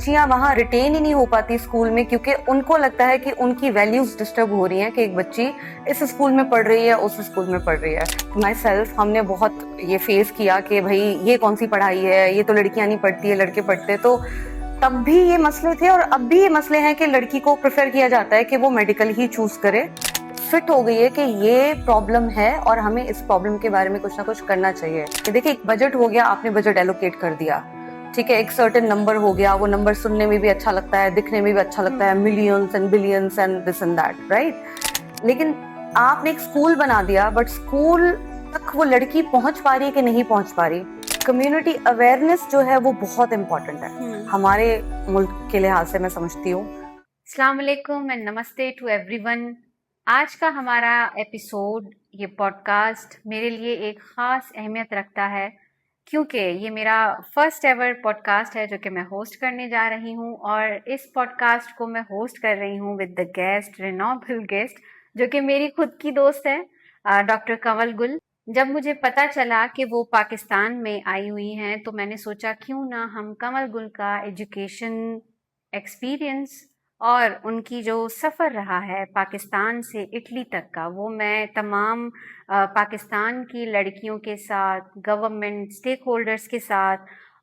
बच्चियां वहां रिटेन ही नहीं हो पाती स्कूल में, क्योंकि उनको लगता है कि उनकी वैल्यूज डिस्टर्ब हो रही हैं कि एक बच्ची इस स्कूल में पढ़ रही है, उस स्कूल में पढ़ रही है। माई सेल्फ, हमने बहुत ये फेस किया कि भाई ये कौन सी पढ़ाई है, ये तो लड़कियां नहीं पढ़ती है, लड़के पढ़ते। तो तब भी ये मसले थे और अब भी ये मसले हैं कि लड़की को प्रेफर किया जाता है कि वो मेडिकल ही चूज करे। फिट हो गई है कि ये प्रॉब्लम है और हमें इस प्रॉब्लम के बारे में कुछ ना कुछ करना चाहिए। देखिए, एक बजट हो गया, आपने बजट एलोकेट कर दिया, ठीक है, एक सर्टेन नंबर हो गया, वो नंबर सुनने में भी अच्छा लगता है, दिखने में भी अच्छा लगता है, millions and billions and this and that, right. लेकिन आपने एक स्कूल बना दिया, बट स्कूल तक वो लड़की पहुंच पा रही है कि नहीं पहुंच पा रही। कम्युनिटी अवेयरनेस जो है वो बहुत इंपॉर्टेंट है हमारे मुल्क के लिहाज से, मैं समझती हूँ। अस्सलाम वालेकुम एंड नमस्ते टू एवरीवन। आज का हमारा एपिसोड, ये पॉडकास्ट मेरे लिए एक ख़ास अहमियत रखता है, क्योंकि ये मेरा फर्स्ट एवर पॉडकास्ट है जो कि मैं होस्ट करने जा रही हूँ। और इस पॉडकास्ट को मैं होस्ट कर रही हूँ विद द गेस्ट, रेनोबल गेस्ट, जो कि मेरी खुद की दोस्त है, डॉक्टर कंवल गुल। जब मुझे पता चला कि वो पाकिस्तान में आई हुई हैं, तो मैंने सोचा क्यों ना हम कंवल गुल का एजुकेशन एक्सपीरियंस और उनकी जो सफ़र रहा है पाकिस्तान से इटली तक का, वो मैं तमाम पाकिस्तान की लड़कियों के साथ, गवर्नमेंट स्टेक होल्डर्स के साथ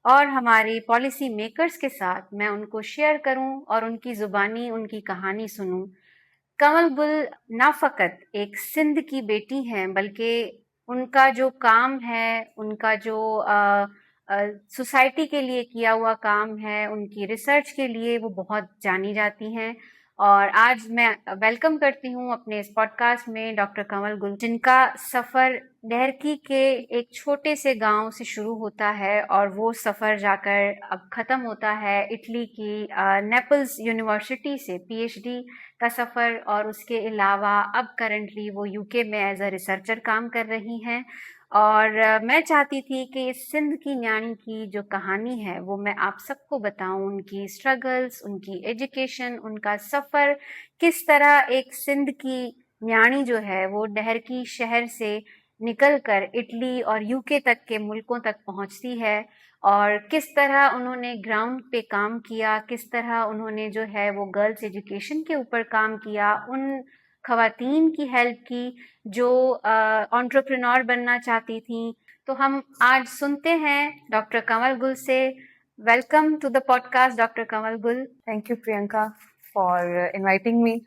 और हमारे पॉलिसी मेकर्स के साथ मैं उनको शेयर करूं और उनकी ज़ुबानी उनकी कहानी सुनूं। कंवल गुल ना फ़कत एक सिंध की बेटी हैं, बल्कि उनका जो काम है, उनका जो सोसाइटी के लिए किया हुआ काम है, उनकी रिसर्च के लिए वो बहुत जानी जाती हैं। और आज मैं वेलकम करती हूँ अपने इस पॉडकास्ट में डॉक्टर कंवल गुल, जिनका सफ़र डहरकी के एक छोटे से गांव से शुरू होता है और वो सफ़र जाकर अब ख़त्म होता है इटली की नेपल्स यूनिवर्सिटी से पीएचडी का सफ़र। और उसके अलावा अब करंटली वो यूके में एज अ रिसर्चर काम कर रही हैं। और मैं चाहती थी कि इस सिंध की न्याणी की जो कहानी है वो मैं आप सबको बताऊं, उनकी स्ट्रगल्स, उनकी एजुकेशन, उनका सफ़र, किस तरह एक सिंध की न्याणी जो है वो डहरकी शहर से निकलकर इटली और यूके तक के मुल्कों तक पहुंचती है, और किस तरह उन्होंने ग्राउंड पे काम किया, किस तरह उन्होंने जो है वो गर्ल्स एजुकेशन के ऊपर काम किया, उन खवातीन की हेल्प की जो एंटरप्रेन्योर बनना चाहती थी। तो हम आज सुनते हैं डॉक्टर कंवल गुल से। Welcome to the podcast doctor Kanwal Gul. Thank you Priyanka for inviting me,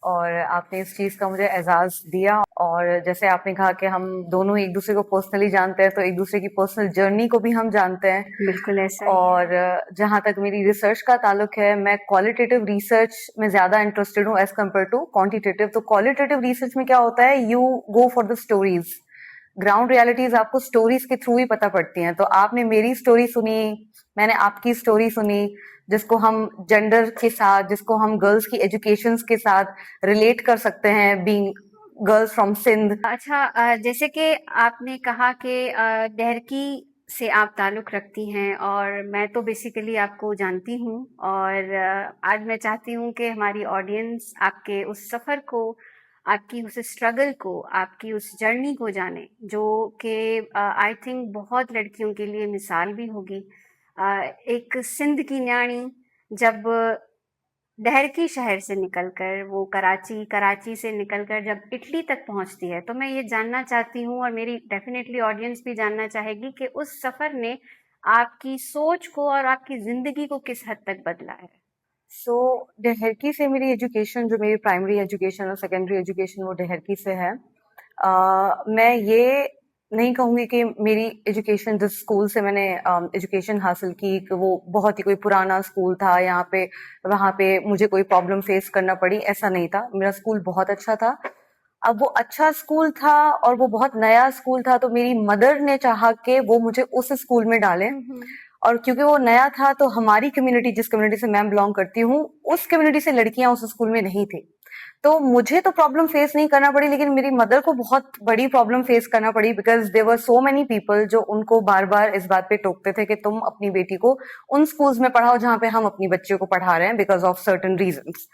और आपने इस चीज़ का मुझे एजाज़ दिया। और जैसे आपने कहा कि हम दोनों एक दूसरे को पर्सनली जानते हैं, तो एक दूसरे की पर्सनल जर्नी को भी हम जानते हैं। बिल्कुल ऐसा ही। और जहाँ तक मेरी रिसर्च का ताल्लुक है, मैं क्वालिटेटिव रिसर्च में ज़्यादा इंटरेस्टेड हूँ एज कम्पेयर टू क्वांटिटेटिव। तो क्वालिटेटिव रिसर्च में क्या होता है, you go for the stories, ground realities आपको स्टोरीज के थ्रू ही पता पड़ती हैं। तो आपने मेरी स्टोरी सुनी, मैंने आपकी स्टोरी सुनी, जिसको हम जेंडर के साथ, जिसको हम गर्ल्स की एजुकेशन के साथ रिलेट कर सकते हैं, बीइंग गर्ल्स फ्रॉम सिंध। अच्छा, जैसे कि आपने कहा कि डहरकी से आप ताल्लुक़ रखती हैं, और मैं तो बेसिकली आपको जानती हूँ। और आज मैं चाहती हूँ कि हमारी ऑडियंस आपके उस सफ़र को, आपकी उस स्ट्रगल को, आपकी उस जर्नी को जाने, जो कि आई थिंक बहुत लड़कियों के लिए मिसाल भी होगी। एक सिंध की न्याणी जब डहरकी शहर से निकलकर वो कराची से निकलकर जब इटली तक पहुंचती है, तो मैं ये जानना चाहती हूँ और मेरी डेफिनेटली ऑडियंस भी जानना चाहेगी कि उस सफ़र ने आपकी सोच को और आपकी ज़िंदगी को किस हद तक बदला है। सो डहरकी से मेरी एजुकेशन, जो मेरी प्राइमरी एजुकेशन और सेकेंडरी एजुकेशन, वो डहरकी से है। मैं ये नहीं कहूँगी कि मेरी एजुकेशन जिस स्कूल से मैंने एजुकेशन हासिल की कि वो बहुत ही कोई पुराना स्कूल था, यहाँ पे वहाँ पे मुझे कोई प्रॉब्लम फेस करना पड़ी, ऐसा नहीं था। मेरा स्कूल बहुत अच्छा था। अब वो अच्छा स्कूल था और वो बहुत नया स्कूल था, तो मेरी मदर ने चाहा कि वो मुझे उस स्कूल में डालें। और क्योंकि वो नया था, तो हमारी कम्युनिटी, जिस कम्युनिटी से मैं बिलोंग करती हूँ, उस कम्युनिटी से लड़कियां उस स्कूल में नहीं थी। तो मुझे तो प्रॉब्लम फेस नहीं करना पड़ी, लेकिन मेरी मदर को बहुत बड़ी प्रॉब्लम फेस करना पड़ी, because there were so many people जो उनको बार बार इस बात पे टोकते थे कि तुम अपनी बेटी को उन स्कूल्स में पढ़ाओ जहाँ पे हम अपनी बच्चियों को पढ़ा रहे हैं, बिकॉज ऑफ सर्टेन रीजंस।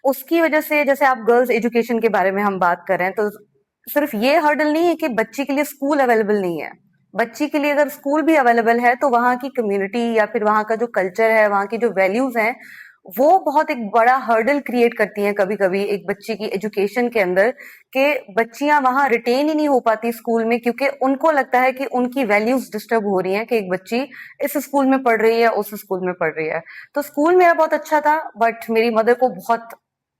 उसकी वजह से, जैसे आप गर्ल्स एजुकेशन के बारे में हम बात कर रहे हैं, तो सिर्फ ये हर्डल नहीं है कि बच्ची के लिए स्कूल अवेलेबल नहीं है, बच्ची के लिए अगर स्कूल भी अवेलेबल है तो वहाँ की कम्युनिटी या फिर वहाँ का जो कल्चर है, वहाँ की जो वैल्यूज हैं, वो बहुत एक बड़ा हर्डल क्रिएट करती हैं कभी कभी एक बच्ची की एजुकेशन के अंदर, कि बच्चियां वहां रिटेन ही नहीं हो पाती स्कूल में, क्योंकि उनको लगता है कि उनकी वैल्यूज डिस्टर्ब हो रही हैं कि एक बच्ची इस स्कूल में पढ़ रही है, उस स्कूल में पढ़ रही है। तो स्कूल मेरा बहुत अच्छा था, बट मेरी मदर को बहुत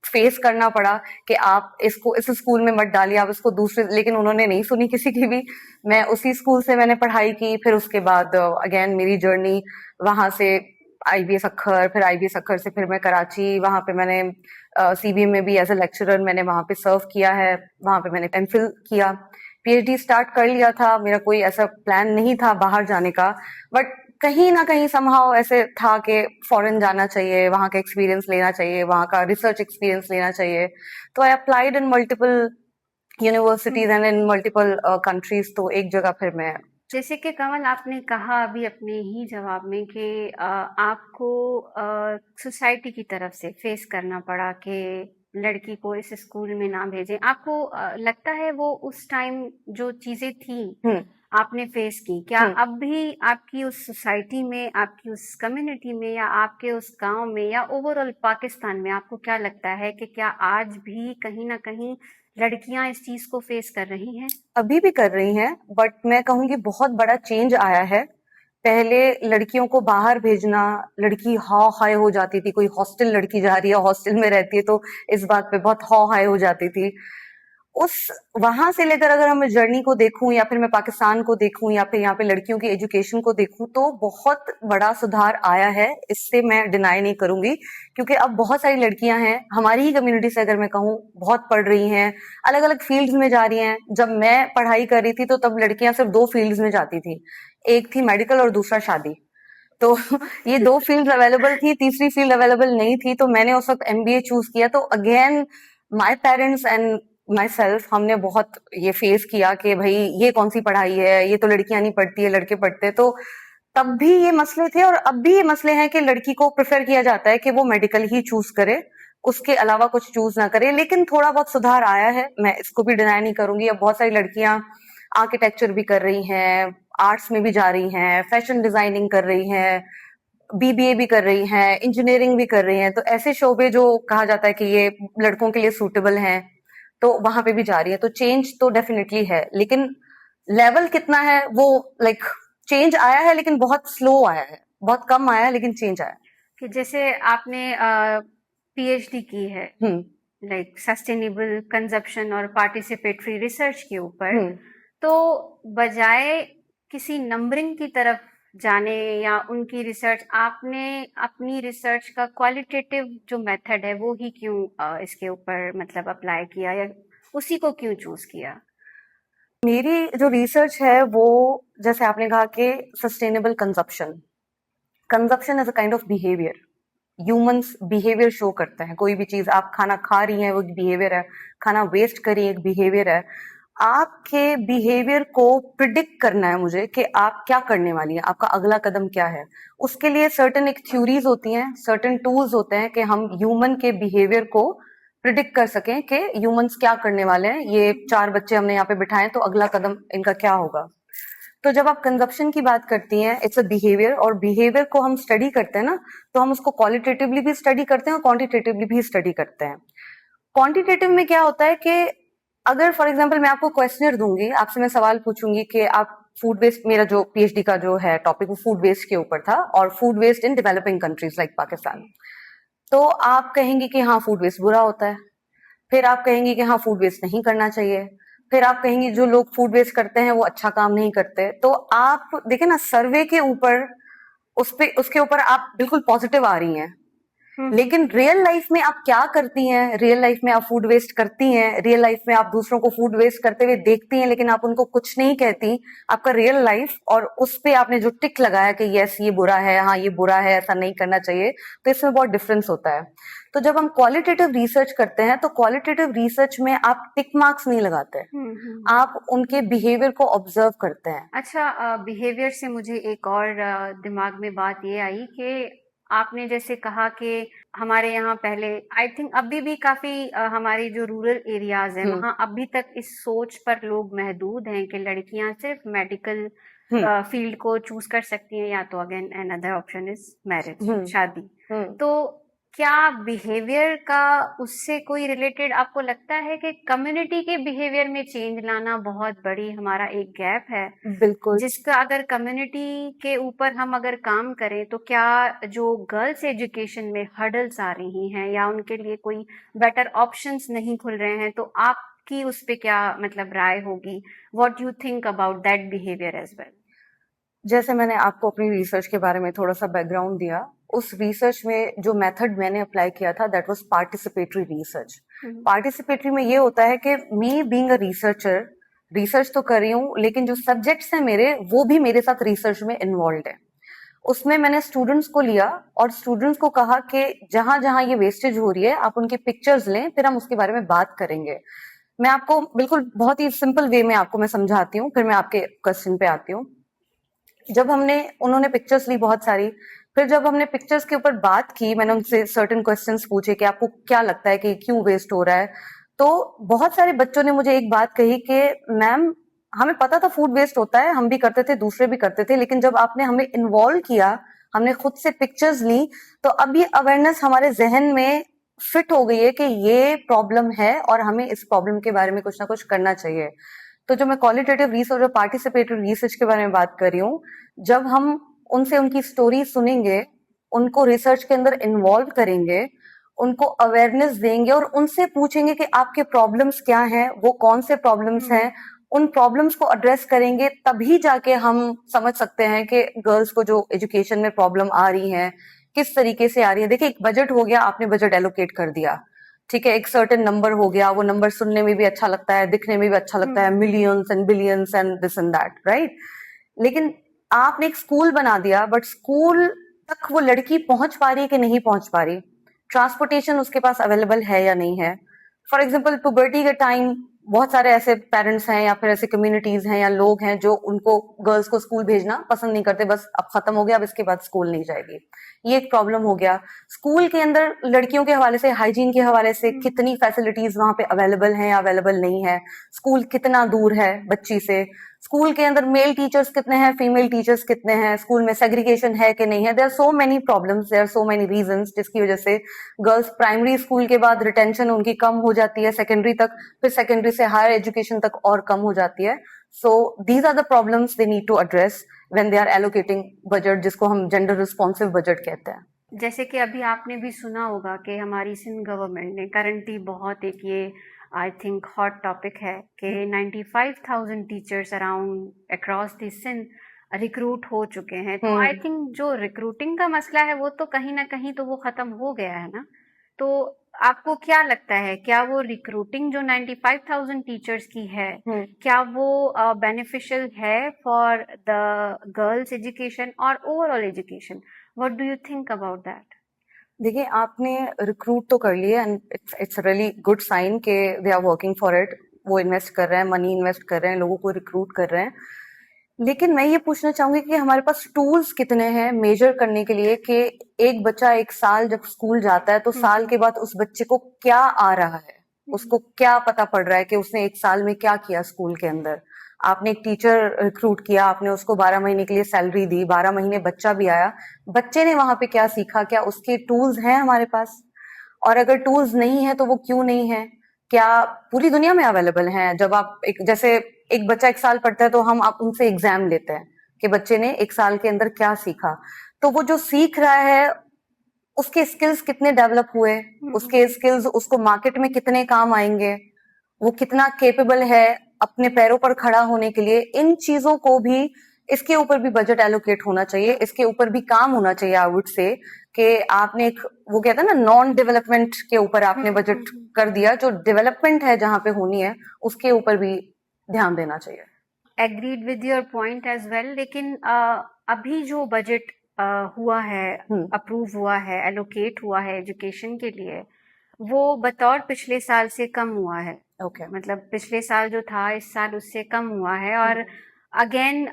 फेस करना पड़ा कि आप इसको इस स्कूल में मत डालिए, आप इसको दूसरे, लेकिन उन्होंने नहीं सुनी किसी की भी। मैं उसी स्कूल से मैंने पढ़ाई की, फिर उसके बाद अगेन मेरी जर्नी वहां से आईबीएस अखर, फिर आईबीएस अखर से फिर मैं कराची, वहां पे मैंने सीबीएम में भी एज ए लेक्चरर मैंने वहां पे सर्व किया है, वहां पे मैंने एमफिल किया, पीएचडी स्टार्ट कर लिया था। मेरा कोई ऐसा प्लान नहीं था बाहर जाने का, बट कहीं ना कहीं समहाउ ऐसे था कि फॉरेन जाना चाहिए, वहां का एक्सपीरियंस लेना चाहिए, वहां का रिसर्च एक्सपीरियंस लेना चाहिए। तो I applied in multiple universities and in multiple countries. तो एक जगह फिर मैं, जैसे कि कमल आपने कहा अभी अपने ही जवाब में कि आपको सोसाइटी की तरफ से फेस करना पड़ा कि लड़की को इस स्कूल में ना भेजें। आपको लगता है वो उस टाइम जो चीजें थी आपने फेस की, क्या अब भी आपकी उस सोसाइटी में, आपकी उस कम्युनिटी में, या आपके उस गांव में, या ओवरऑल पाकिस्तान में, आपको क्या लगता है कि क्या आज भी कहीं ना कहीं लड़कियां इस चीज को फेस कर रही हैं? अभी भी कर रही हैं, बट मैं कहूंगी बहुत बड़ा चेंज आया है। पहले लड़कियों को बाहर भेजना, लड़की हाय हाय हो जाती थी, कोई हॉस्टल लड़की जा रही है, हॉस्टल में रहती है, तो इस बात पे बहुत हाय हाय हो जाती थी। उस वहां से लेकर अगर हम जर्नी को देखूं, या फिर मैं पाकिस्तान को देखूं, या फिर यहाँ पे लड़कियों की एजुकेशन को देखूं, तो बहुत बड़ा सुधार आया है, इससे मैं डिनाई नहीं करूंगी। क्योंकि अब बहुत सारी लड़कियां हैं हमारी ही कम्युनिटी से, अगर मैं कहूँ, बहुत पढ़ रही हैं, अलग अलग फील्ड्स में जा रही हैं। जब मैं पढ़ाई कर रही थी तो तब लड़कियां सिर्फ दो फील्ड्स में जाती थी, एक थी मेडिकल और दूसरा शादी। तो ये दो फील्ड अवेलेबल थी, तीसरी फील्ड अवेलेबल नहीं थी। तो मैंने उस वक्त एमबीए चूज किया। तो again my parents and my self, हमने बहुत ये फेस किया कि भाई ये कौन सी पढ़ाई है, ये तो लड़कियां नहीं पढ़ती है, लड़के पढ़ते। तो तब भी ये मसले थे और अब भी ये मसले हैं कि लड़की को प्रेफर किया जाता है कि वो मेडिकल ही चूज करे, उसके अलावा कुछ चूज ना करे। लेकिन थोड़ा बहुत सुधार आया है, मैं इसको भी डिनाई नहीं करूंगी। अब बहुत सारी लड़कियां आर्किटेक्चर भी कर रही हैं, आर्ट्स में भी जा रही हैं, फैशन डिजाइनिंग कर रही हैं, बीबीए भी कर रही हैं, इंजीनियरिंग भी कर रही हैं। तो ऐसे शोबे जो कहा जाता है कि ये लड़कों के लिए सूटेबल हैं, तो वहां पे भी जा रही है। तो चेंज तो डेफिनेटली है, लेकिन लेवल कितना है वो, लाइक चेंज आया है लेकिन बहुत स्लो आया है, बहुत कम आया है, लेकिन चेंज आया कि जैसे आपने पीएचडी की है लाइक सस्टेनेबल कंजप्शन और पार्टिसिपेटरी रिसर्च के ऊपर, है। तो बजाय किसी नंबरिंग की तरफ जाने या उनकी रिसर्च, आपने अपनी रिसर्च का क्वालिटेटिव जो मेथड है वो ही क्यों इसके ऊपर मतलब अप्लाई किया, या उसी को क्यों चूज किया? मेरी जो रिसर्च है वो, जैसे आपने कहा कि sustainable consumption, consumption is a kind of behaviour. Humans behaviour show करते हैं, कोई भी चीज आप खाना खा रही हैं वो एक बिहेवियर है, खाना वेस्ट करी एक बिहेवियर है। आपके बिहेवियर को प्रिडिक्ट करना है मुझे कि आप क्या करने वाली हैं, आपका अगला कदम क्या है। उसके लिए सर्टेन एक थ्योरीज होती हैं, सर्टेन टूल्स होते हैं कि हम ह्यूमन के बिहेवियर को प्रिडिक्ट कर सकें कि ह्यूमंस क्या करने वाले हैं। ये 4 बच्चे हमने यहाँ पे बिठाए, तो अगला कदम इनका क्या होगा। तो जब आप कंजप्शन की बात करती हैं, इट्स अ बिहेवियर, और बिहेवियर को हम स्टडी करते हैं ना, तो हम उसको क्वालिटेटिवली भी स्टडी करते हैं और क्वांटिटेटिवली भी स्टडी करते हैं। क्वांटिटेटिव में क्या होता है कि अगर फॉर एग्जांपल मैं आपको क्वेश्चनर दूंगी, आपसे मैं सवाल पूछूंगी कि आप फूड वेस्ट, मेरा जो पीएचडी का जो है टॉपिक वो फूड वेस्ट के ऊपर था, और food waste in developing countries like Pakistan. तो आप कहेंगे कि हाँ फूड वेस्ट बुरा होता है, फिर आप कहेंगे कि हाँ फूड वेस्ट नहीं करना चाहिए, फिर आप कहेंगे जो लोग फूड वेस्ट करते हैं वो अच्छा काम नहीं करते। तो आप देखें ना, सर्वे के ऊपर उसके ऊपर आप बिल्कुल पॉजिटिव आ रही हैं, लेकिन रियल लाइफ में आप क्या करती हैं? रियल लाइफ में आप फूड वेस्ट करती हैं, रियल लाइफ में आप दूसरों को फूड वेस्ट करते हुए देखती हैं, लेकिन आप उनको कुछ नहीं कहती। आपका रियल लाइफ और उस पे आपने जो टिक लगाया कि यस ये बुरा है, हाँ ये बुरा है, ऐसा नहीं करना चाहिए, तो इसमें बहुत डिफरेंस होता है। तो जब हम क्वालिटेटिव रिसर्च करते हैं, तो क्वालिटेटिव रिसर्च में आप टिक मार्क्स नहीं लगाते, आप उनके बिहेवियर को ऑब्जर्व करते हैं। अच्छा, बिहेवियर से मुझे एक और दिमाग में बात ये आई कि आपने जैसे कहा कि हमारे यहाँ पहले, आई थिंक अभी भी काफी हमारे जो रूरल एरियाज हैं वहाँ अभी तक इस सोच पर लोग महदूद हैं कि लड़कियां सिर्फ मेडिकल फील्ड को चूज कर सकती हैं, या तो again another option is marriage, hmm शादी। हम्म तो क्या बिहेवियर का उससे कोई रिलेटेड आपको लगता है कि कम्युनिटी के बिहेवियर में चेंज लाना बहुत बड़ी हमारा एक गैप है, बिल्कुल। जिसका अगर कम्युनिटी के ऊपर हम अगर काम करें तो क्या जो गर्ल्स एजुकेशन में हर्डल्स आ रही हैं या उनके लिए कोई बेटर ऑप्शंस नहीं खुल रहे हैं, तो आपकी उस पे क्या मतलब राय होगी? What you think about that behaviour as well? जैसे मैंने आपको अपनी रिसर्च के बारे में थोड़ा सा बैकग्राउंड दिया, उस रिसर्च में जो मेथड मैंने अप्लाई किया था that was participatory research. Participatory में ये होता है कि me being a researcher, research तो कर रही हूँ लेकिन जो सब्जेक्ट्स हैं मेरे वो भी मेरे साथ रिसर्च में इन्वॉल्व है। उसमें मैंने स्टूडेंट्स को लिया और स्टूडेंट्स को कहा कि जहां जहां ये वेस्टेज हो रही है आप उनके पिक्चर्स लें, फिर हम उसके बारे में बात करेंगे। मैं आपको बिल्कुल बहुत ही सिंपल वे में आपको मैं समझाती हूँ, फिर मैं आपके क्वेश्चन पे आती हूँ। जब उन्होंने पिक्चर्स ली बहुत सारी, फिर जब हमने पिक्चर्स के ऊपर बात की, मैंने उनसे सर्टेन क्वेश्चंस पूछे कि आपको क्या लगता है कि क्यों वेस्ट हो रहा है। तो बहुत सारे बच्चों ने मुझे एक बात कही कि मैम हमें पता था फूड वेस्ट होता है, हम भी करते थे, दूसरे भी करते थे, लेकिन जब आपने हमें इन्वॉल्व किया, हमने खुद से पिक्चर्स ली, तो अब ये अवेयरनेस हमारे जहन में फिट हो गई है कि ये प्रॉब्लम है और हमें इस प्रॉब्लम के बारे में कुछ ना कुछ करना चाहिए। तो जो मैं क्वालिटेटिव रिसर्च और पार्टिसिपेटिव रिसर्च के बारे में बात कर रही हूँ, जब हम उनसे उनकी स्टोरी सुनेंगे, उनको रिसर्च के अंदर इन्वॉल्व करेंगे, उनको अवेयरनेस देंगे और उनसे पूछेंगे कि आपके प्रॉब्लम्स क्या हैं, वो कौन से प्रॉब्लम्स हैं, उन प्रॉब्लम्स को एड्रेस करेंगे, तभी जाके हम समझ सकते हैं कि गर्ल्स को जो एजुकेशन में प्रॉब्लम आ रही है किस तरीके से आ रही है। देखिए, एक बजट हो गया, आपने बजट एलोकेट कर दिया, ठीक है, एक सर्टेन नंबर हो गया, वो नंबर सुनने में भी अच्छा लगता है, दिखने में भी अच्छा लगता है, millions and billions and this and that, right. लेकिन आपने एक स्कूल बना दिया, बट स्कूल तक वो लड़की पहुंच पा रही है कि नहीं पहुंच पा रही, ट्रांसपोर्टेशन उसके पास अवेलेबल है या नहीं है। फॉर एग्जाम्पल पुबर्टी के टाइम बहुत सारे ऐसे पेरेंट्स हैं या फिर ऐसे कम्युनिटीज हैं या लोग हैं जो उनको गर्ल्स को स्कूल भेजना पसंद नहीं करते, बस अब खत्म हो गया, अब इसके बाद स्कूल नहीं जाएगी, ये एक प्रॉब्लम हो गया। स्कूल के अंदर लड़कियों के हवाले से, हाइजीन के हवाले से कितनी फैसिलिटीज वहां पे अवेलेबल हैं या अवेलेबल नहीं है, स्कूल कितना दूर है बच्ची से, स्कूल के अंदर मेल टीचर्स कितने हैं, फीमेल टीचर्स कितने हैं, स्कूल में सेग्रीगेशन है कि नहीं है। There are so many problems, there are so many reasons जिसकी वजह से गर्ल्स प्राइमरी स्कूल के बाद रिटेंशन उनकी कम हो जाती है सेकेंडरी तक, फिर सेकेंडरी से हायर एजुकेशन तक और कम हो जाती है। So these are the problems they need to address when they are allocating budget, जिसको हम जेंडर रिस्पॉन्सिव बजट कहते हैं। जैसे कि अभी आपने भी सुना होगा कि हमारी सिंध गवर्नमेंट ने करंटली बहुत एक ये आई थिंक हॉट टॉपिक है कि 95,000 teachers around across the Sindh recruit हो चुके हैं। तो आई थिंक जो रिक्रूटिंग का मसला है वो तो कहीं ना कहीं तो वो खत्म हो गया है ना। तो आपको क्या लगता है, क्या वो रिक्रूटिंग जो 95,000 टीचर्स की है, क्या वो बेनिफिशियल है फॉर द गर्ल्स एजुकेशन और overall education? What do you think about that? देखिए, आपने रिक्रूट तो कर लिया and it's really good sign के they are working for it, वो इन्वेस्ट कर रहे हैं, मनी इन्वेस्ट कर रहे हैं, लोगों को रिक्रूट कर रहे हैं। लेकिन मैं ये पूछना चाहूंगी कि हमारे पास टूल्स कितने हैं मेजर करने के लिए कि एक बच्चा एक साल जब स्कूल जाता है तो साल के बाद उस बच्चे को क्या आ रहा है, उसको क्या पता पड़ रहा है कि उसने एक साल में क्या किया स्कूल के अंदर। आपने एक टीचर रिक्रूट किया, आपने उसको 12 महीने के लिए सैलरी दी, 12 महीने बच्चा भी आया, बच्चे ने वहां पे क्या सीखा, क्या उसके टूल्स हैं हमारे पास? और अगर टूल्स नहीं है तो वो क्यों नहीं है? क्या पूरी दुनिया में अवेलेबल हैं? जब आप जैसे एक बच्चा एक साल पढ़ता है तो हम आप उनसे एग्जाम लेते हैं कि बच्चे ने एक साल के अंदर क्या सीखा, तो वो जो सीख रहा है उसके स्किल्स कितने डेवलप हुए, उसके स्किल्स उसको मार्केट में कितने काम आएंगे, वो कितना केपेबल है अपने पैरों पर खड़ा होने के लिए, इन चीजों को भी, इसके ऊपर भी बजट एलोकेट होना चाहिए, इसके ऊपर भी काम होना चाहिए। आई वुड से कि आपने एक वो कहता है ना नॉन डेवलपमेंट के ऊपर आपने बजट कर दिया, जो डेवलपमेंट है जहां पे होनी है उसके ऊपर भी ध्यान देना चाहिए। Agreed with your point as well. लेकिन अभी जो बजट हुआ है, अप्रूव हुआ है, एलोकेट हुआ है एजुकेशन के लिए, वो बतौर पिछले साल से कम हुआ है। Okay. मतलब पिछले साल जो था इस साल उससे कम हुआ है। और अगेन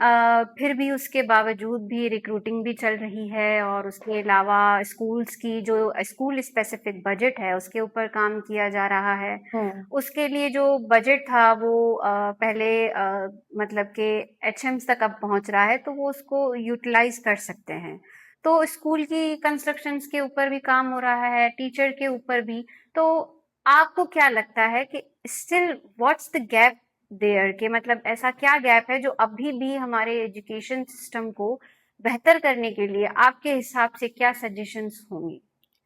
फिर भी उसके बावजूद भी रिक्रूटिंग भी चल रही है और उसके अलावा स्कूल्स की जो स्कूल स्पेसिफिक बजट है उसके ऊपर काम किया जा रहा है। उसके लिए जो बजट था वो पहले मतलब कि एचएम्स तक अब पहुंच रहा है, तो वो उसको यूटिलाइज कर सकते हैं। तो स्कूल की कंस्ट्रक्शंस के ऊपर भी काम हो रहा है, टीचर के ऊपर भी। तो आपको क्या लगता है कि still what's the gap there, के मतलब ऐसा क्या गैप है जो अभी भी हमारे एजुकेशन सिस्टम को बेहतर करने के लिए आपके हिसाब से क्या सजेशंस होंगी?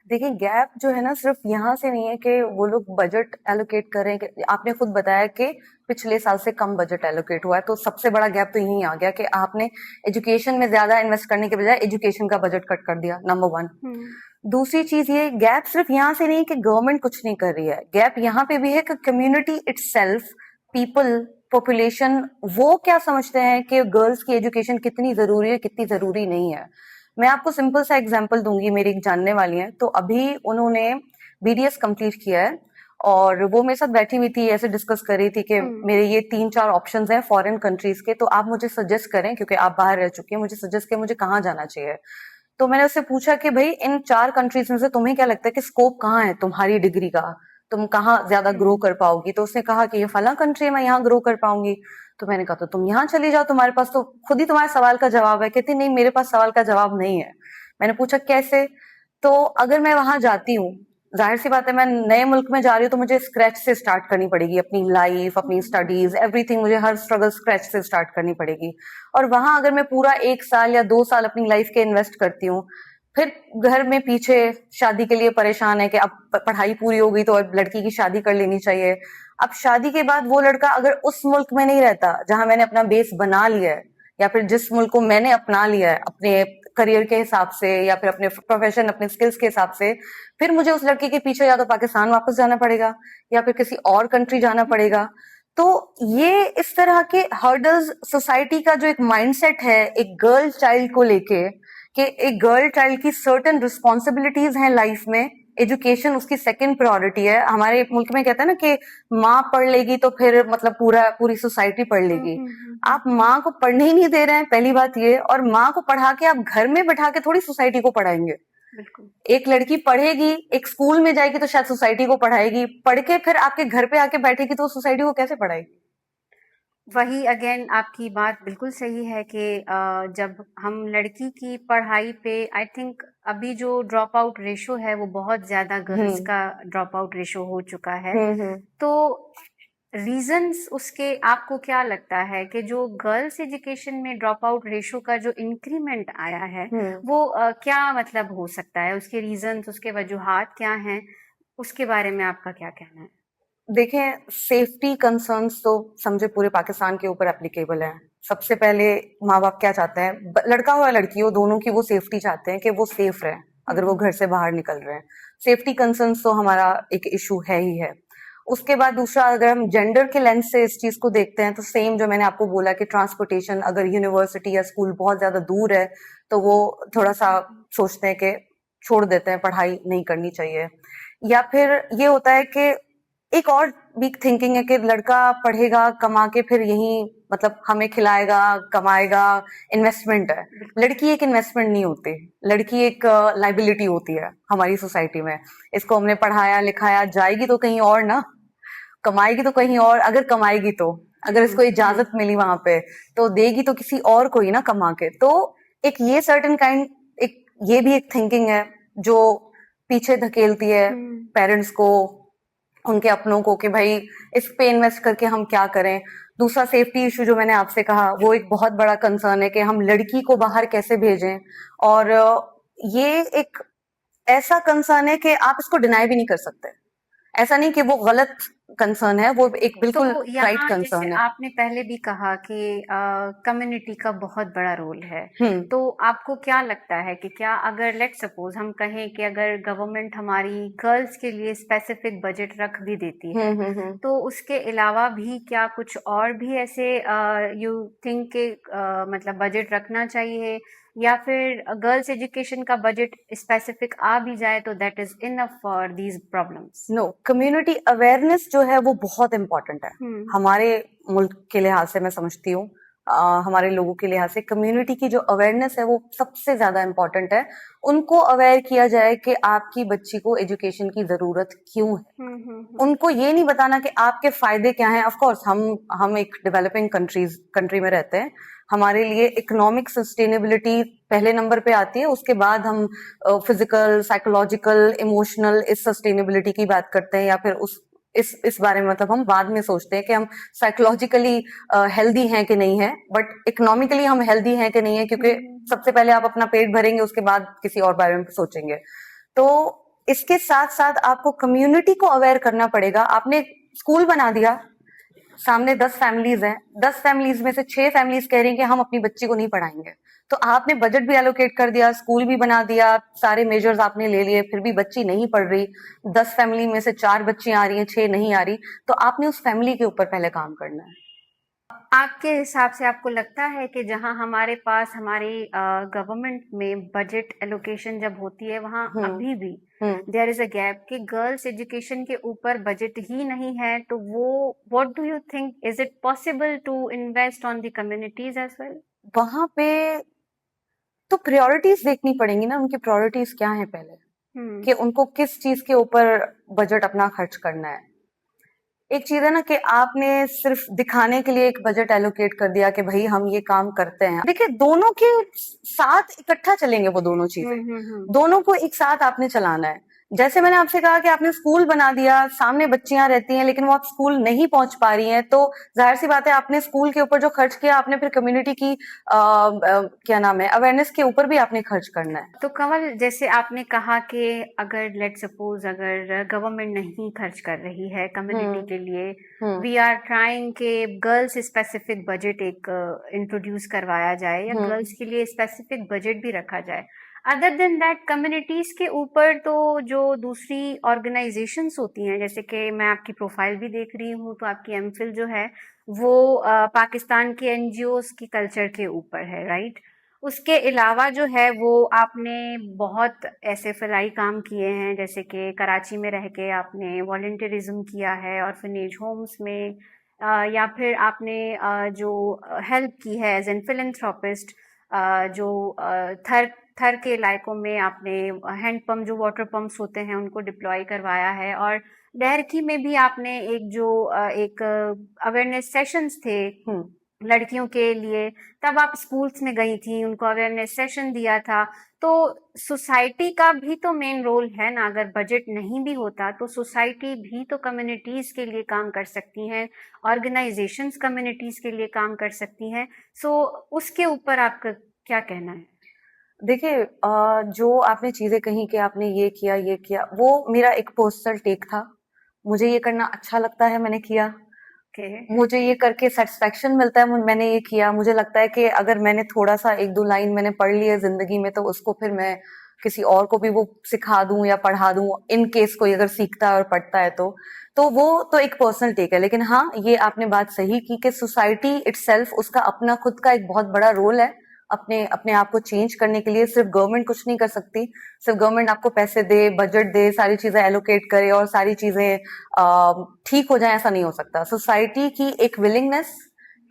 देखिए, गैप जो है ना सिर्फ यहाँ से नहीं है कि वो लोग बजट एलोकेट कर रहे हैं आपने खुद बताया कि पिछले साल से कम बजट एलोकेट हुआ है, तो सबसे बड़ा गैप तो यही आ गया कि आपने एजुकेशन में ज्यादा इन्वेस्ट करने के बजाय एजुकेशन का बजट कट कर दिया, नंबर 1। दूसरी चीज, ये गैप सिर्फ यहाँ से नहीं कि गवर्नमेंट कुछ नहीं कर रही है, गैप यहाँ पे भी है कि कम्युनिटी इटसेल्फ, पीपल, पॉपुलेशन, वो क्या समझते हैं कि गर्ल्स की एजुकेशन कितनी जरूरी है, कितनी जरूरी नहीं है। मैं आपको सिंपल सा एग्जांपल दूंगी, मेरी एक जानने वाली है, तो अभी उन्होंने बीडीएस कंप्लीट किया है और वो मेरे साथ बैठी हुई थी, ऐसे डिस्कस कर रही थी कि मेरे ये 3-4 ऑप्शंस हैं फॉरेन कंट्रीज के, तो आप मुझे सजेस्ट करें, क्योंकि आप बाहर रह चुकी हैं, मुझे सजेस्ट करें मुझे कहाँ जाना चाहिए। तो मैंने उससे पूछा कि भाई इन 4 कंट्रीज में से तुम्हें क्या लगता है कि स्कोप कहाँ है तुम्हारी डिग्री का, तुम कहाँ ज्यादा ग्रो कर पाओगी? तो उसने कहा कि ये फला कंट्री में यहाँ ग्रो कर पाऊंगी। तो मैंने कहा तो तुम यहाँ चली जाओ, तुम्हारे पास तो खुद ही तुम्हारे सवाल का जवाब है। कहती नहीं, मेरे पास सवाल का जवाब नहीं है। मैंने पूछा कैसे? तो अगर मैं वहां जाती हूँ, जाहिर सी बात है मैं नए मुल्क में जा रही हूँ, तो मुझे स्क्रैच से स्टार्ट करनी पड़ेगी अपनी लाइफ, अपनी स्टडीज, एवरीथिंग, मुझे हर स्ट्रगल स्क्रैच से स्टार्ट करनी पड़ेगी। और वहां अगर मैं पूरा 1 साल या 2 साल अपनी लाइफ के इन्वेस्ट करती हूँ, फिर घर में पीछे शादी के लिए परेशान है कि अब पढ़ाई पूरी हो गई तो अब लड़की की शादी कर लेनी चाहिए। अब शादी के बाद वो लड़का अगर उस मुल्क में नहीं रहता जहां मैंने अपना बेस बना लिया है, या फिर जिस मुल्क को मैंने अपना लिया है अपने करियर के हिसाब से या फिर अपने प्रोफेशन, अपने स्किल्स के हिसाब से, फिर मुझे उस लड़के के पीछे या तो पाकिस्तान वापस जाना पड़ेगा या फिर किसी और कंट्री जाना पड़ेगा। तो ये इस तरह के हर्डल्स, सोसाइटी का जो एक माइंडसेट है एक गर्ल चाइल्ड को लेके, कि एक गर्ल चाइल्ड की सर्टेन रिस्पॉन्सिबिलिटीज हैं लाइफ में, एजुकेशन उसकी सेकंड प्रायोरिटी है। हमारे मुल्क में कहते हैं ना कि माँ पढ़ लेगी तो फिर मतलब पूरी सोसाइटी पढ़ लेगी। आप माँ को पढ़ने ही नहीं दे रहे हैं, पहली बात ये, और माँ को पढ़ा के आप घर में बैठा के थोड़ी सोसाइटी को पढ़ाएंगे। बिल्कुल। एक लड़की पढ़ेगी, एक स्कूल में जाएगी तो शायद सोसाइटी को पढ़ाएगी, पढ़ के फिर आपके घर पे आके बैठेगी तो सोसाइटी को कैसे पढ़ाएगी? वही अगेन आपकी बात बिल्कुल सही है कि जब हम लड़की की पढ़ाई पे, आई थिंक अभी जो ड्रॉप आउट रेशो है वो बहुत ज्यादा गर्ल्स का ड्रॉप आउट रेशो हो चुका है। तो रीजंस उसके आपको क्या लगता है कि जो गर्ल्स एजुकेशन में ड्रॉप आउट रेशो का जो इंक्रीमेंट आया है वो क्या मतलब हो सकता है? उसके रीजंस, उसके वजूहात क्या हैं? उसके बारे में आपका क्या कहना है? देखें, सेफ्टी कंसर्न्स तो समझे पूरे पाकिस्तान के ऊपर एप्लीकेबल है। सबसे पहले माँ बाप क्या चाहते हैं, लड़का हो या लड़की हो, दोनों की वो सेफ्टी चाहते हैं कि वो सेफ रहे अगर वो घर से बाहर निकल रहे हैं। सेफ्टी कंसर्न्स तो हमारा एक इशू है ही है। उसके बाद दूसरा, अगर हम जेंडर के लेंस से इस चीज को देखते हैं तो सेम जो मैंने आपको बोला कि ट्रांसपोर्टेशन, अगर यूनिवर्सिटी या स्कूल बहुत ज्यादा दूर है तो वो थोड़ा सा सोचते हैं कि छोड़ देते हैं, पढ़ाई नहीं करनी चाहिए। या फिर ये होता है कि एक और भी थिंकिंग है कि लड़का पढ़ेगा, कमा के फिर यही मतलब हमें खिलाएगा, कमाएगा, इन्वेस्टमेंट है। लड़की एक इन्वेस्टमेंट नहीं होती, लड़की एक लाइबिलिटी होती है हमारी सोसाइटी में। इसको हमने पढ़ाया लिखाया, जाएगी तो कहीं और ना, कमाएगी तो कहीं और, अगर कमाएगी तो, अगर इसको इजाजत मिली वहां पे तो देगी तो किसी और को ही ना कमा के। तो एक ये सर्टेन काइंड, एक ये भी एक थिंकिंग है जो पीछे धकेलती है पेरेंट्स को, उनके अपनों को, कि भाई इस पे इन्वेस्ट करके हम क्या करें। दूसरा सेफ्टी इशू जो मैंने आपसे कहा, वो एक बहुत बड़ा कंसर्न है कि हम लड़की को बाहर कैसे भेजें। और ये एक ऐसा कंसर्न है कि आप इसको डिनाई भी नहीं कर सकते। ऐसा नहीं कि वो गलत कंसर्न है, वो एक बिल्कुल तो राइट कंसर्न है। आपने पहले भी कहा कि कम्युनिटी का बहुत बड़ा रोल है। तो आपको क्या लगता है कि क्या अगर लेट सपोज हम कहें कि अगर गवर्नमेंट हमारी गर्ल्स के लिए स्पेसिफिक बजट रख भी देती है तो उसके अलावा भी क्या कुछ और भी ऐसे यू थिंक के मतलब बजट रखना चाहिए, या फिर गर्ल्स एजुकेशन का बजट स्पेसिफिक आ भी जाए तो that is enough for these problems? No, community awareness जो है वो बहुत इंपॉर्टेंट है हमारे मुल्क के लिहाज से, मैं समझती हूँ। हमारे लोगों के लिहाज से कम्युनिटी की जो अवेयरनेस है वो सबसे ज्यादा इम्पोर्टेंट है। उनको अवेयर किया जाए कि आपकी बच्ची को एजुकेशन की जरूरत क्यों है। उनको ये नहीं बताना कि आपके फायदे क्या हैं। ऑफ कोर्स हम एक डेवलपिंग कंट्री में रहते हैं, हमारे लिए इकोनॉमिक सस्टेनेबिलिटी पहले नंबर पे आती है, उसके बाद हम फिजिकल, साइकोलॉजिकल, इमोशनल इस सस्टेनेबिलिटी की बात करते हैं, या फिर इस बारे में मतलब हम बाद में सोचते हैं कि हम साइकोलॉजिकली हेल्दी हैं कि नहीं है, बट इकोनॉमिकली हम हेल्दी हैं कि नहीं है, क्योंकि सबसे पहले आप अपना पेट भरेंगे, उसके बाद किसी और बारे में सोचेंगे। तो इसके साथ साथ आपको कम्युनिटी को अवेयर करना पड़ेगा। आपने स्कूल बना दिया, सामने 10 फैमिलीज हैं, 10 फैमिलीज में से 6 फैमिलीज कह रही हैं कि हम अपनी बच्ची को नहीं पढ़ाएंगे, तो आपने बजट भी एलोकेट कर दिया, स्कूल भी बना दिया, सारे मेजर्स आपने ले लिए, फिर भी बच्ची नहीं पढ़ रही, 10 फैमिली में से 4 बच्चियां आ रही हैं, 6 नहीं आ रही, तो आपने उस फैमिली के ऊपर पहले काम करना है। आपके हिसाब से आपको लगता है कि जहां हमारे पास हमारी गवर्नमेंट में बजट एलोकेशन जब होती है वहां अभी भी देयर इज अ गैप कि गर्ल्स एजुकेशन के ऊपर बजट ही नहीं है, तो वो what do you think, is it possible to invest on the communities as well? वहां पे तो प्रायोरिटीज देखनी पड़ेंगी ना, उनकी प्रायोरिटीज क्या है पहले, कि उनको किस चीज के ऊपर बजट अपना खर्च करना है। एक चीज है ना कि आपने सिर्फ दिखाने के लिए एक बजट एलोकेट कर दिया कि भाई हम ये काम करते हैं। देखिए, दोनों के साथ इकट्ठा चलेंगे वो दोनों चीजें, दोनों को एक साथ आपने चलाना है। जैसे मैंने आपसे कहा कि आपने स्कूल बना दिया, सामने बच्चियां रहती हैं लेकिन वो आप स्कूल नहीं पहुंच पा रही हैं, तो जाहिर सी बात है आपने स्कूल के ऊपर जो खर्च किया, आपने फिर कम्युनिटी की क्या नाम है, अवेयरनेस के ऊपर भी आपने खर्च करना है। तो कंवल, जैसे आपने कहा कि अगर लेट सपोज अगर गवर्नमेंट नहीं खर्च कर रही है कम्युनिटी के लिए, वी आर ट्राइंग के गर्ल्स स्पेसिफिक बजट एक इंट्रोड्यूस करवाया जाए, या गर्ल्स के लिए स्पेसिफिक बजट भी रखा जाए। अदर देन दैट कम्युनिटीज के ऊपर तो जो दूसरी ऑर्गेनाइजेशंस होती हैं, जैसे कि मैं आपकी प्रोफाइल भी देख रही हूँ, तो आपकी एमफिल जो है वो पाकिस्तान के एनजीओज की कल्चर के ऊपर है, राइट? उसके अलावा जो है वो आपने बहुत ऐसे फलाई काम किए हैं, जैसे कि कराची में रह के आपने वॉलंटियरिज्म किया है ऑर्फनेज होम्स में, या फिर आपने जो हेल्प की है एज एन फिलैंथ्रोपिस्ट, जो थर थर के इलाकों में आपने हैंड पंप, जो वाटर पंप्स होते हैं, उनको डिप्लॉय करवाया है। और डहरकी में भी आपने एक जो एक अवेयरनेस सेशंस थे लड़कियों के लिए, तब आप स्कूल्स में गई थी, उनको अवेयरनेस सेशन दिया था। तो सोसाइटी का भी तो मेन रोल है ना, अगर बजट नहीं भी होता तो सोसाइटी भी तो कम्युनिटीज के लिए काम कर सकती हैं, ऑर्गेनाइजेशंस कम्युनिटीज के लिए काम कर सकती हैं। सो उसके ऊपर आपका क्या कहना है? देखिए, जो आपने चीजें कही कि आपने ये किया, वो मेरा एक पर्सनल टेक था। मुझे ये करना अच्छा लगता है, मैंने किया। मुझे ये करके सेटिस्फेक्शन मिलता है, मैंने ये किया। मुझे लगता है कि अगर मैंने थोड़ा सा 1-2 लाइन मैंने पढ़ ली है जिंदगी में, तो उसको फिर मैं किसी और को भी वो सिखा दूं या पढ़ा दूं, इन केस कोई अगर सीखता है और पढ़ता है तो वो तो एक पर्सनल टेक है। लेकिन हाँ, ये आपने बात सही की कि सोसाइटी इटसेल्फ, उसका अपना खुद का एक बहुत बड़ा रोल है अपने अपने आप को चेंज करने के लिए। सिर्फ गवर्नमेंट कुछ नहीं कर सकती, सिर्फ गवर्नमेंट आपको पैसे दे, बजट दे, सारी चीजें एलोकेट करे और सारी चीजें ठीक हो जाए, ऐसा नहीं हो सकता। सोसाइटी की एक विलिंगनेस,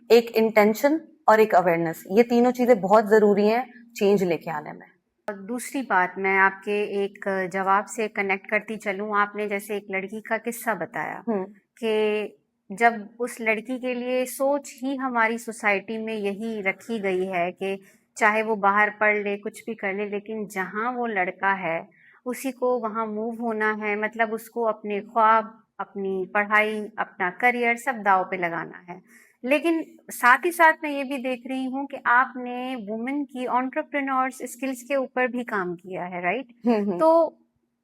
एक इंटेंशन और एक अवेयरनेस, ये तीनों चीजें बहुत जरूरी हैं चेंज लेके आने में। दूसरी बात, मैं आपके एक जवाब से कनेक्ट करती चलूं। आपने जैसे एक लड़की का किस्सा बताया कि जब उस लड़की के लिए सोच ही हमारी सोसाइटी में यही रखी गई है कि चाहे वो बाहर पढ़ ले, कुछ भी कर ले, लेकिन जहाँ वो लड़का है उसी को वहाँ मूव होना है, मतलब उसको अपने ख्वाब, अपनी पढ़ाई, अपना करियर सब दाव पे लगाना है। लेकिन साथ ही साथ मैं ये भी देख रही हूँ कि आपने वुमेन की एंटरप्रेन्योर्स स्किल्स के ऊपर भी काम किया है, राइट? तो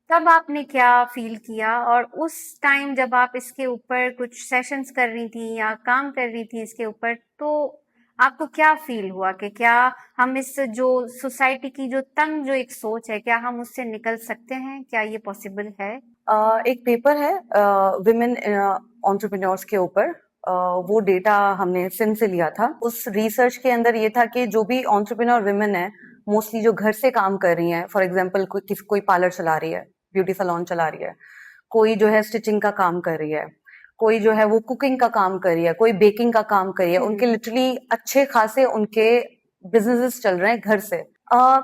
तब आपने क्या फील किया, और उस टाइम जब आप इसके ऊपर कुछ सेशंस कर रही थी या काम कर रही थी इसके ऊपर, तो आपको क्या फील हुआ कि क्या हम इस जो सोसाइटी की जो तंग जो एक सोच है, क्या हम उससे निकल सकते हैं? क्या ये पॉसिबल है? एक पेपर है विमेन एंटरप्रेन्योर्स के ऊपर, वो डेटा हमने सिंध से लिया था। उस रिसर्च के अंदर ये था कि जो भी एंटरप्रेन्योर विमेन है, मोस्टली जो घर से काम कर रही हैं, फॉर एग्जांपल कोई पार्लर चला रही है, ब्यूटी सैलून चला रही है, कोई जो है स्टिचिंग का काम कर रही है, कोई जो है वो कुकिंग का काम कर रही है, कोई बेकिंग का काम कर रही है, उनके लिटरली अच्छे खासे उनके बिजनेसेस चल रहे हैं घर से।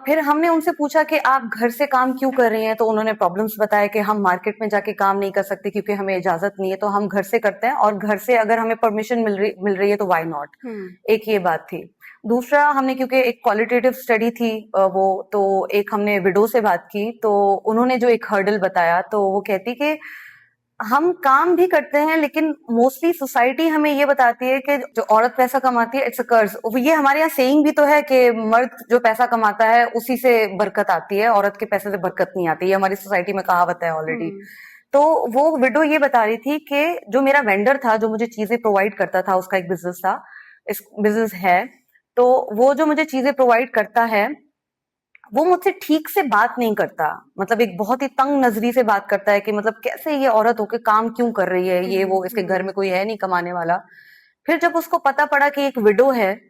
फिर हमने उनसे पूछा कि आप घर से काम क्यों कर रही हैं, तो उन्होंने प्रॉब्लम्स बताया कि हम मार्केट में जाके काम नहीं कर सकते क्योंकि हमें इजाजत नहीं है, तो हम घर से करते हैं, और घर से अगर हमें परमिशन मिल रही है तो व्हाई नॉट। एक ये बात थी। दूसरा, हमने क्योंकि एक क्वालिटेटिव स्टडी थी वो, तो एक हमने विडो से बात की, तो उन्होंने जो एक हर्डल बताया, तो वो कहती कि हम काम भी करते हैं लेकिन मोस्टली सोसाइटी हमें ये बताती है कि जो औरत पैसा कमाती है इट्स अ कर्ज। ये हमारे यहाँ सेइंग भी तो है कि मर्द जो पैसा कमाता है उसी से बरकत आती है, औरत के पैसे से बरकत नहीं आती, ये हमारी सोसाइटी में कहावत है ऑलरेडी। तो वो विडो ये बता रही थी कि जो मेरा वेंडर था, जो मुझे चीजें प्रोवाइड करता था, उसका एक बिजनेस था, इस बिजनेस है, तो वो जो मुझे चीजें प्रोवाइड करता है वो मुझसे ठीक से बात नहीं करता, मतलब एक बहुत ही तंग नजरी से बात करता है कि मतलब कैसे ये औरत होके काम क्यों कर रही है, ये वो, इसके घर में कोई है नहीं कमाने वाला। फिर जब उसको पता पड़ा कि एक विडो है,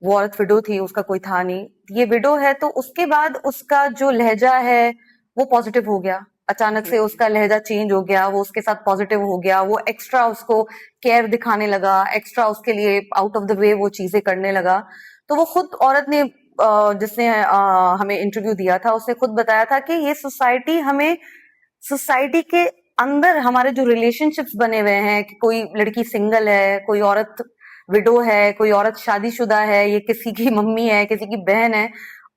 वो औरत विडो थी, उसका कोई था नहीं, ये विडो है, तो उसके बाद उसका जो लहजा है वो पॉजिटिव हो गया। अचानक से उसका लहजा चेंज हो गया, वो उसके साथ पॉजिटिव हो गया, वो एक्स्ट्रा उसको केयर दिखाने लगा, एक्स्ट्रा उसके लिए आउट ऑफ द वे वो चीजें करने लगा। तो वो खुद औरत ने जिसने हमें इंटरव्यू दिया था, उसने खुद बताया था कि ये सोसाइटी के अंदर हमारे जो रिलेशनशिप्स बने हुए हैं कि कोई लड़की सिंगल है, कोई औरत विडो है, कोई औरत शादीशुदा है, ये किसी की मम्मी है, किसी की बहन है,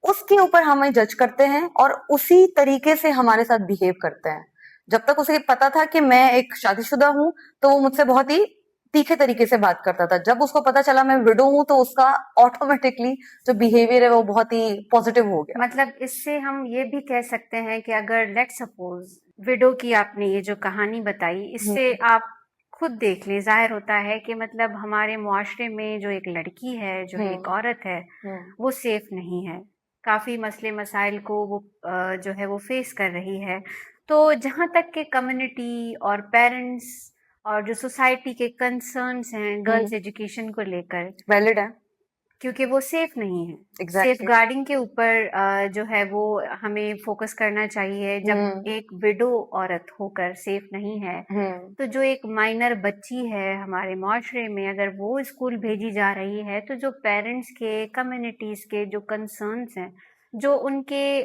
उसके ऊपर हमें जज करते हैं और उसी तरीके से हमारे साथ बिहेव करते हैं। जब तक उसे पता था कि मैं एक शादीशुदा हूं, तो वो मुझसे बहुत ही तीखे तरीके से बात करता था। जब उसको पता चला मैं विडो हूं, तो उसका ऑटोमेटिकली जो बिहेवियर है वो बहुत ही पॉजिटिव हो गया। मतलब इससे हम ये भी कह सकते हैं कि अगर लेट सपोज विडो की आपने ये जो कहानी बताई, इससे आप खुद देख लें, जाहिर होता है कि मतलब हमारे मुआशरे में जो एक लड़की है, जो एक औरत है, वो सेफ नहीं है, काफी मसले मसाइल को वो जो है वो फेस कर रही है। तो जहाँ तक के कम्युनिटी और पेरेंट्स और जो सोसाइटी के कंसर्न्स हैं गर्ल्स एजुकेशन को लेकर, वैलिड है, क्योंकि वो सेफ नहीं है। Exactly. सेफ गार्डिंग के ऊपर जो है वो हमें फोकस करना चाहिए। जब एक विडो औरत होकर सेफ नहीं है, तो जो एक माइनर बच्ची है हमारे माशरे में, अगर वो स्कूल भेजी जा रही है, तो जो पेरेंट्स के, कम्युनिटीज के जो कंसर्न्स हैं, जो उनके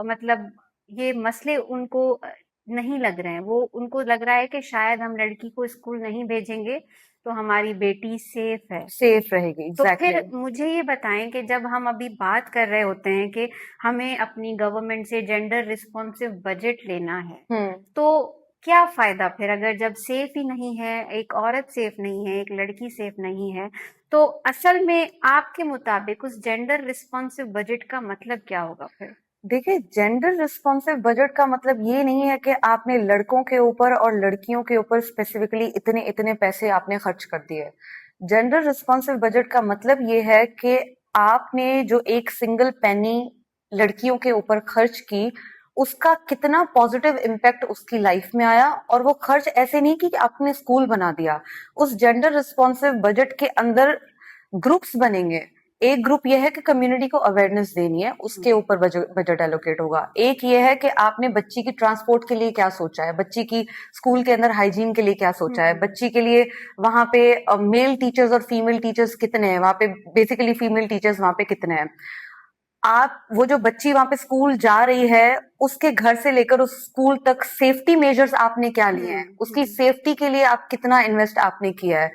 मतलब ये मसले उनको नहीं लग रहे हैं, वो उनको लग रहा है कि शायद हम लड़की को स्कूल नहीं भेजेंगे तो हमारी बेटी सेफ है, सेफ रहेगी। तो Exactly. फिर मुझे ये बताएं कि जब हम अभी बात कर रहे होते हैं कि हमें अपनी गवर्नमेंट से जेंडर रिस्पॉन्सिव बजट लेना है, तो क्या फायदा फिर, अगर जब सेफ ही नहीं है, एक औरत सेफ नहीं है, एक लड़की सेफ नहीं है, तो असल में आपके मुताबिक उस जेंडर रिस्पॉन्सिव बजट का मतलब क्या होगा फिर? देखिए, जेंडर रिस्पॉन्सिव बजट का मतलब ये नहीं है कि आपने लड़कों के ऊपर और लड़कियों के ऊपर स्पेसिफिकली इतने इतने पैसे आपने खर्च कर दिए। जेंडर रिस्पॉन्सिव बजट का मतलब ये है कि आपने जो एक सिंगल पेनी लड़कियों के ऊपर खर्च की, उसका कितना पॉजिटिव इम्पैक्ट उसकी लाइफ में आया। और वो खर्च ऐसे नहीं कि आपने स्कूल बना दिया। उस जेंडर रिस्पॉन्सिव बजट के अंदर ग्रुप्स बनेंगे। एक ग्रुप ये है कि कम्युनिटी को अवेयरनेस देनी है, उसके ऊपर बजट एलोकेट होगा। एक ये है कि आपने बच्ची की ट्रांसपोर्ट के लिए क्या सोचा है, बच्ची की स्कूल के अंदर हाइजीन के लिए क्या सोचा है, बच्ची के लिए वहां पे मेल टीचर्स और फीमेल टीचर्स कितने हैं, वहां पे बेसिकली फीमेल टीचर्स वहां पे कितने हैं। आप वो जो बच्ची वहां पे स्कूल जा रही है, उसके घर से लेकर उस स्कूल तक सेफ्टी मेजर्स आपने क्या लिए हैं, उसकी सेफ्टी के लिए आप कितना इन्वेस्ट आपने किया है।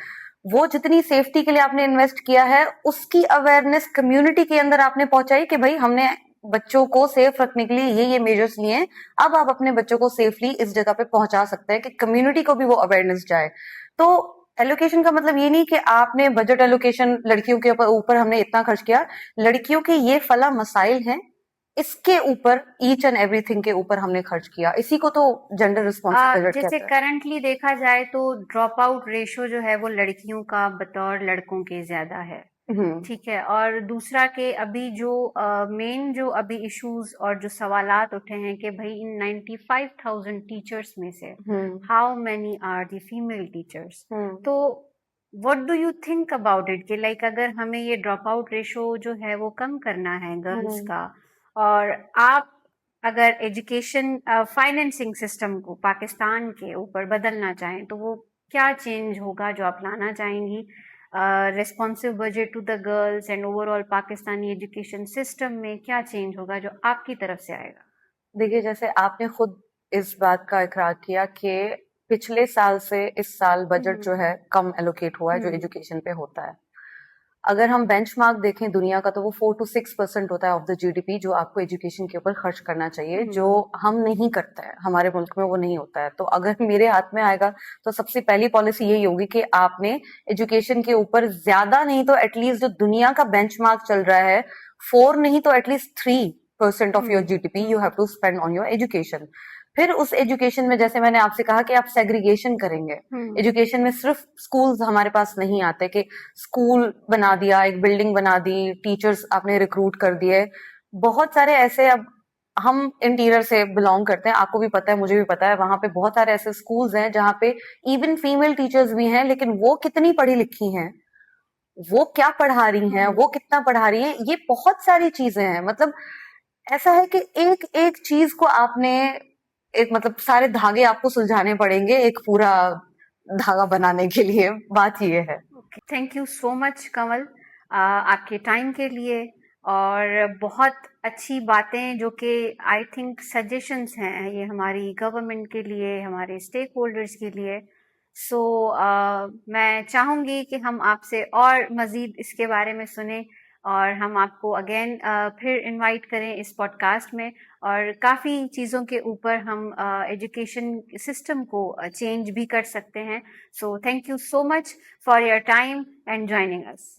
वो जितनी सेफ्टी के लिए आपने इन्वेस्ट किया है, उसकी अवेयरनेस कम्युनिटी के अंदर आपने पहुंचाई कि भाई हमने बच्चों को सेफ रखने के लिए ये मेजर्स लिए हैं, अब आप अपने बच्चों को सेफली इस जगह पे पहुंचा सकते हैं कि कम्युनिटी को भी वो अवेयरनेस जाए। तो एलोकेशन का मतलब ये नहीं कि आपने बजट एलोकेशन लड़कियों के ऊपर हमने इतना खर्च किया, लड़कियों के ये फला मसाइल हैं, इसके ऊपर ईच एंड एवरीथिंग के ऊपर हमने खर्च किया, इसी को तो जेंडर रिस्पॉन्सिव बजट कहते जैसे हैं। करंटली देखा जाए तो ड्रॉप आउट रेशो जो है वो लड़कियों का बतौर लड़कों के ज्यादा है, ठीक है। और दूसरा के अभी जो मेन जो अभी इश्यूज और जो सवालात उठे हैं कि भाई इन 95,000 टीचर्स में से how many are the female teachers, तो what do you think about it कि लाइक अगर हमें ये ड्रॉप आउट रेशो जो है वो कम करना है गर्ल्स का, और आप अगर एजुकेशन फाइनेंसिंग सिस्टम को पाकिस्तान के ऊपर बदलना चाहें, तो वो क्या चेंज होगा जो आप लाना चाहेंगी responsive budget to the girls and overall Pakistani education system में क्या चेंज होगा जो आपकी तरफ से आएगा? देखिए, जैसे आपने खुद इस बात का इकरार किया कि पिछले साल से इस साल बजट जो है कम एलोकेट हुआ है जो एजुकेशन पे होता है। अगर हम बेंचमार्क देखें दुनिया का, तो वो 4 to 6% होता है ऑफ द जीडीपी जो आपको एजुकेशन के ऊपर खर्च करना चाहिए, जो हम नहीं करते हैं, हमारे मुल्क में वो नहीं होता है। तो अगर मेरे हाथ में आएगा तो सबसे पहली पॉलिसी यही होगी कि आपने एजुकेशन के ऊपर ज्यादा नहीं तो एटलीस्ट जो दुनिया का बेंचमार्क चल रहा है 4 नहीं तो at least 3% of your GDP you have to spend on your education. फिर उस एजुकेशन में जैसे मैंने आपसे कहा कि आप सेग्रीगेशन करेंगे। एजुकेशन में सिर्फ स्कूल्स हमारे पास नहीं आते कि स्कूल बना दिया, एक बिल्डिंग बना दी, टीचर्स आपने रिक्रूट कर दिए। बहुत सारे ऐसे, अब हम इंटीरियर से बिलोंग करते हैं, आपको भी पता है, मुझे भी पता है, वहां पे बहुत सारे ऐसे स्कूल्स हैं जहाँ पे इवन फीमेल टीचर्स भी हैं, लेकिन वो कितनी पढ़ी लिखी हैं, वो क्या पढ़ा रही हैं, वो कितना पढ़ा रही है, ये बहुत सारी चीजें हैं। मतलब ऐसा है कि एक एक चीज को आपने एक मतलब सारे धागे आपको सुलझाने पड़ेंगे एक पूरा धागा बनाने के लिए। बात ये है। थैंक यू सो मच कमल आपके टाइम के लिए, और बहुत अच्छी बातें जो कि आई थिंक सजेशंस हैं ये हमारी गवर्नमेंट के लिए, हमारे स्टेक होल्डर्स के लिए। सो मैं चाहूँगी कि हम आपसे और मज़ीद इसके बारे में सुने, और हम आपको अगेन फिर इनवाइट करें इस पॉडकास्ट में, और काफ़ी चीज़ों के ऊपर हम एजुकेशन सिस्टम को चेंज भी कर सकते हैं। So thank you so much for your time and joining us.